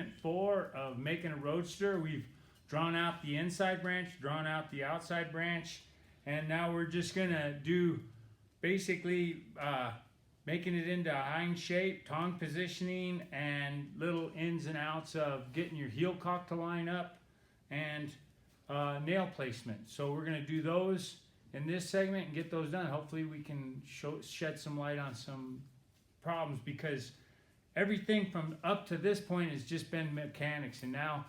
segment 4 of making a Roadster. We've drawn out the inside branch, drawn out the outside branch, and now we're just gonna do basically making it into a hind shape, tongue positioning, and little ins and outs of getting your heel cock to line up and nail placement. So we're gonna do those in this segment and get those done. Hopefully we can shed some light on some problems, because everything from up to this point has just been mechanics, and now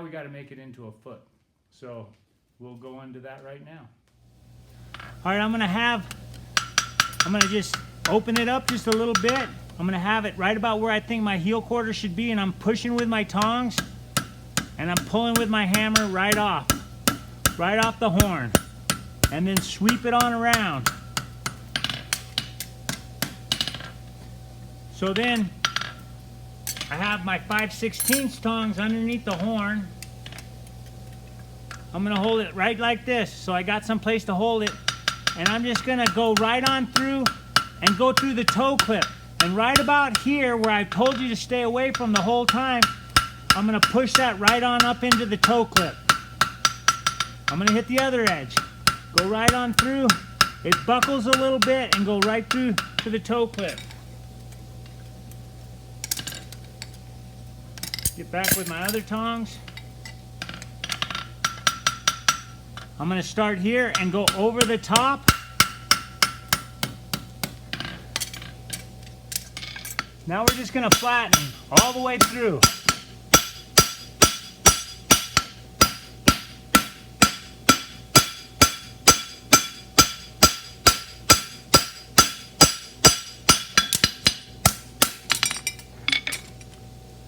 we got to make it into a foot. So we'll go into that right now. All right, I'm gonna just open it up just a little bit. I'm gonna have it right about where I think my heel quarter should be, and I'm pushing with my tongs and I'm pulling with my hammer right off the horn, and then sweep it on around. So then I have my 5/16 tongs underneath the horn. I'm gonna hold it right like this, so I got some place to hold it, and I'm just gonna go right on through and go through the toe clip. And right about here, where I told you to stay away from the whole time, I'm gonna push that right on up into the toe clip. I'm gonna hit the other edge, go right on through. It buckles a little bit and go right through to the toe clip. Get back with my other tongs. I'm gonna start here and go over the top. Now we're just gonna flatten all the way through.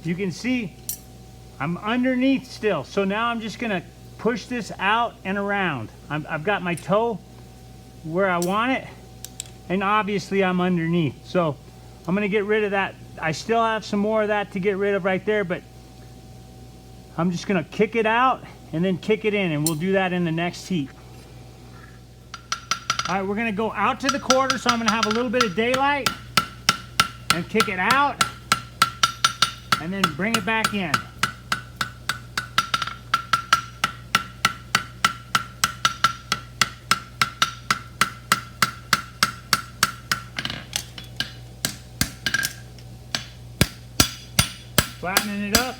You can see I'm underneath still, so now I'm just gonna push this out and around. I've got my toe where I want it, and obviously I'm underneath, so I'm gonna get rid of that. I still have some more of that to get rid of right there, but I'm just gonna kick it out and then kick it in, and we'll do that in the next heat. All right, we're gonna go out to the quarter, so I'm gonna have a little bit of daylight and kick it out and then bring it back in. Flattening it up,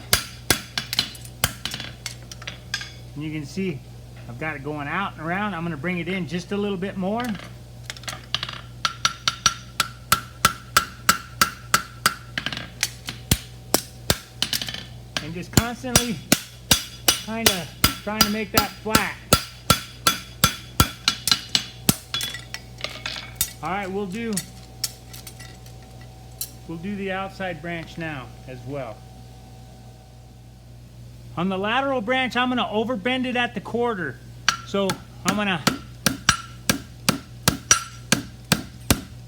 and you can see I've got it going out and around. I'm going to bring it in just a little bit more. And just constantly kind of trying to make that flat. All right, we'll do the outside branch now as well. On the lateral branch, I'm gonna overbend it at the quarter. So I'm gonna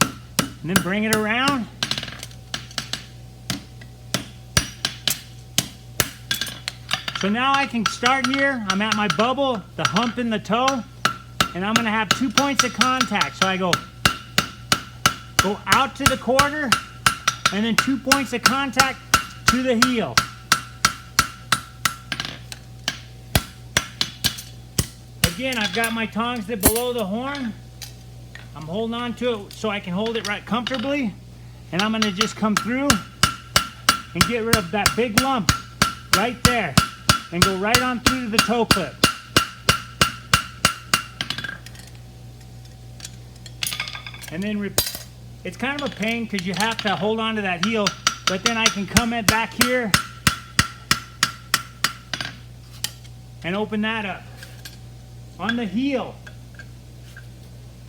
and then bring it around. So now I can start here. I'm at my bubble, the hump in the toe, and I'm gonna have 2 points of contact. So I go out to the quarter, and then 2 points of contact to the heel. Again, I've got my tongs that below the horn. I'm holding on to it so I can hold it right comfortably. And I'm gonna just come through and get rid of that big lump right there and go right on through to the toe clip. And then it's kind of a pain because you have to hold on to that heel, but then I can come back here and open that up. On the heel,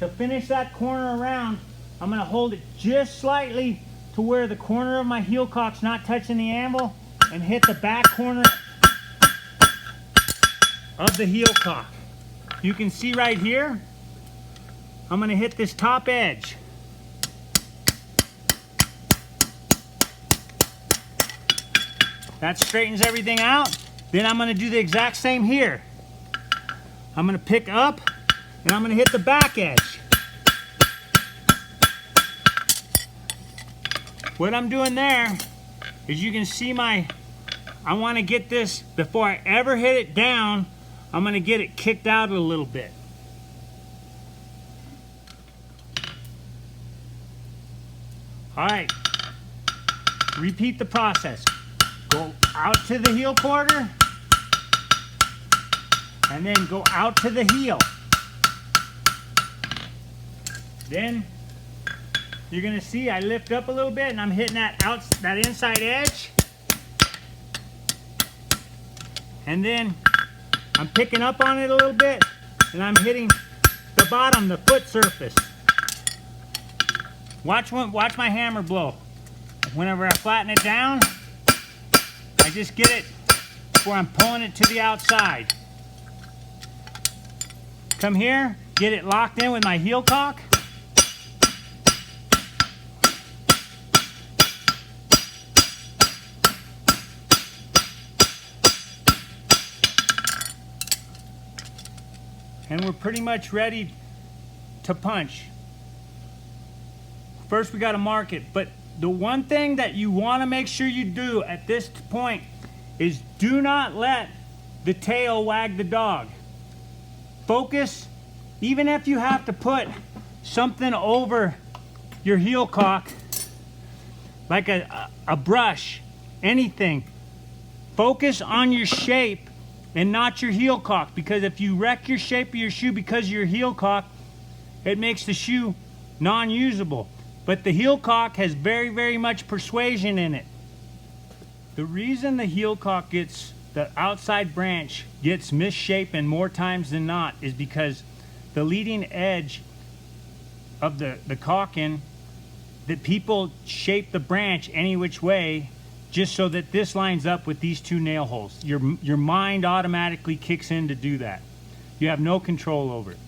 to finish that corner around, I'm going to hold it just slightly to where the corner of my heel cock's not touching the anvil, and hit the back corner of the heel cock. You can see right here, I'm going to hit this top edge. That straightens everything out. Then I'm going to do the exact same here. I'm going to pick up and I'm going to hit the back edge. What I'm doing there is, you can see my I want to get this, before I ever hit it down, I'm going to get it kicked out a little bit. All right, repeat the process. Go out to the heel quarter, and then go out to the heel. Then you're gonna see I lift up a little bit and I'm hitting that inside edge. And then I'm picking up on it a little bit and I'm hitting the bottom, the foot surface. Watch my hammer blow. Whenever I flatten it down, I just get it where I'm pulling it to the outside. Come here, get it locked in with my heel cock. And we're pretty much ready to punch. First we got to mark it, but the one thing that you want to make sure you do at this point is do not let the tail wag the dog. Focus, even if you have to put something over your heel cock, like a brush, anything. Focus on your shape and not your heel cock, because if you wreck your shape of your shoe because of your heel cock, it makes the shoe non-usable. But the heel cock has very, very much persuasion in it. The reason the heel cock the outside branch gets misshapen more times than not is because the leading edge of the caulking, that people shape the branch any which way just so that this lines up with these two nail holes. Your mind automatically kicks in to do that. You have no control over it.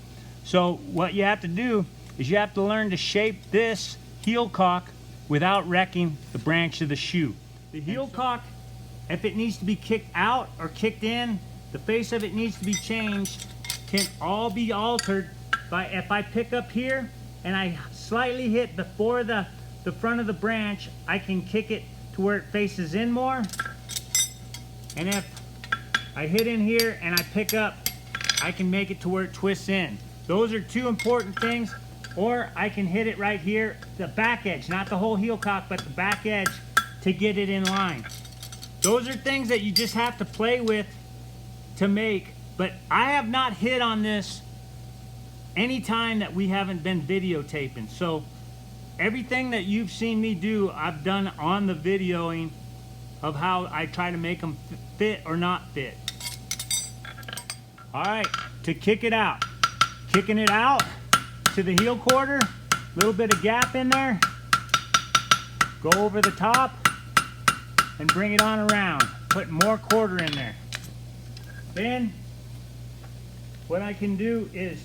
So what you have to do is you have to learn to shape this heel cock without wrecking the branch of the shoe. The heel cock, if it needs to be kicked out or kicked in, the face of it needs to be changed, can all be altered by, if I pick up here and I slightly hit before the front of the branch, I can kick it to where it faces in more. And if I hit in here and I pick up, I can make it to where it twists in. Those are two important things. Or I can hit it right here, the back edge, not the whole heel cock, but the back edge to get it in line. Those are things that you just have to play with to make, but I have not hit on this any time that we haven't been videotaping. So everything that you've seen me do, I've done on the videoing of how I try to make them fit or not fit. All right, to kick it out. Kicking it out to the heel quarter, little bit of gap in there, go over the top and bring it on around, put more quarter in there. Then what I can do is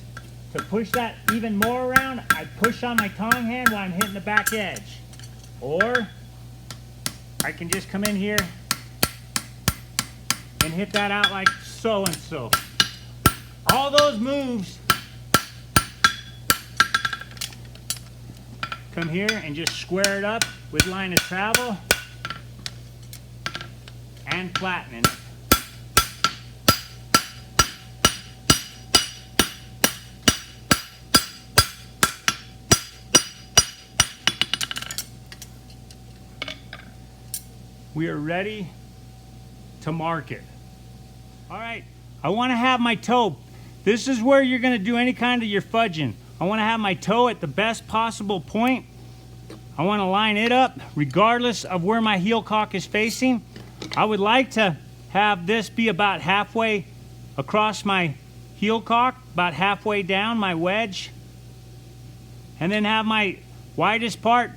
to push that even more around, I push on my tongue hand while I'm hitting the back edge. Or I can just come in here and hit that out like so and so. All those moves, come here and just square it up with line of travel and flattening it. We are ready to mark it. All right, I want to have my toe. This is where you're going to do any kind of your fudging. I want to have my toe at the best possible point. I want to line it up regardless of where my heel cock is facing. I would like to have this be about halfway across my heel cock, about halfway down my wedge, and then have my widest part.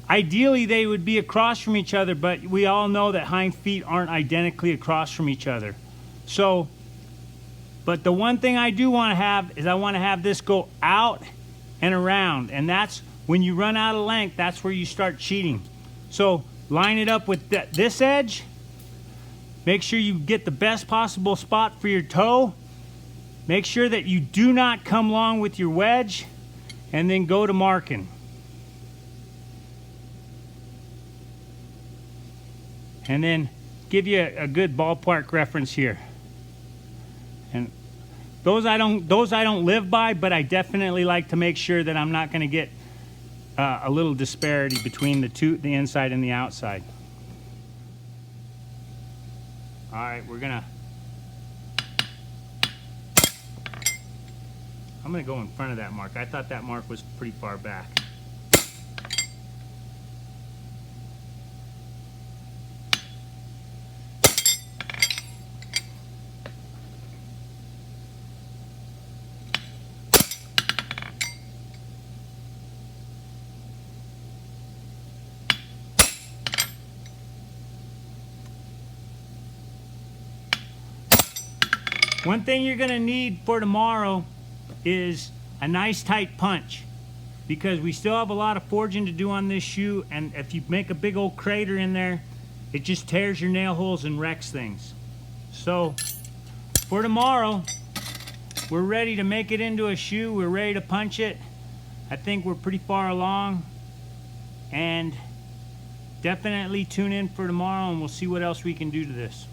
Ideally, they would be across from each other, but we all know that hind feet aren't identically across from each other. So, but the one thing I do want to have is I want to have this go out and around, and that's when you run out of length, that's where you start cheating. So line it up with this edge. Make sure you get the best possible spot for your toe. Make sure that you do not come long with your wedge, and then go to marking. And then give you a good ballpark reference here. And those I don't live by, but I definitely like to make sure that I'm not going to get a little disparity between the inside and the outside. All right, I'm gonna go in front of that mark. I thought that mark was pretty far back. One thing you're gonna need for tomorrow is a nice tight punch, because we still have a lot of forging to do on this shoe, and if you make a big old crater in there, it just tears your nail holes and wrecks things. So for tomorrow, we're ready to make it into a shoe. We're ready to punch it. I think we're pretty far along, and definitely tune in for tomorrow and we'll see what else we can do to this.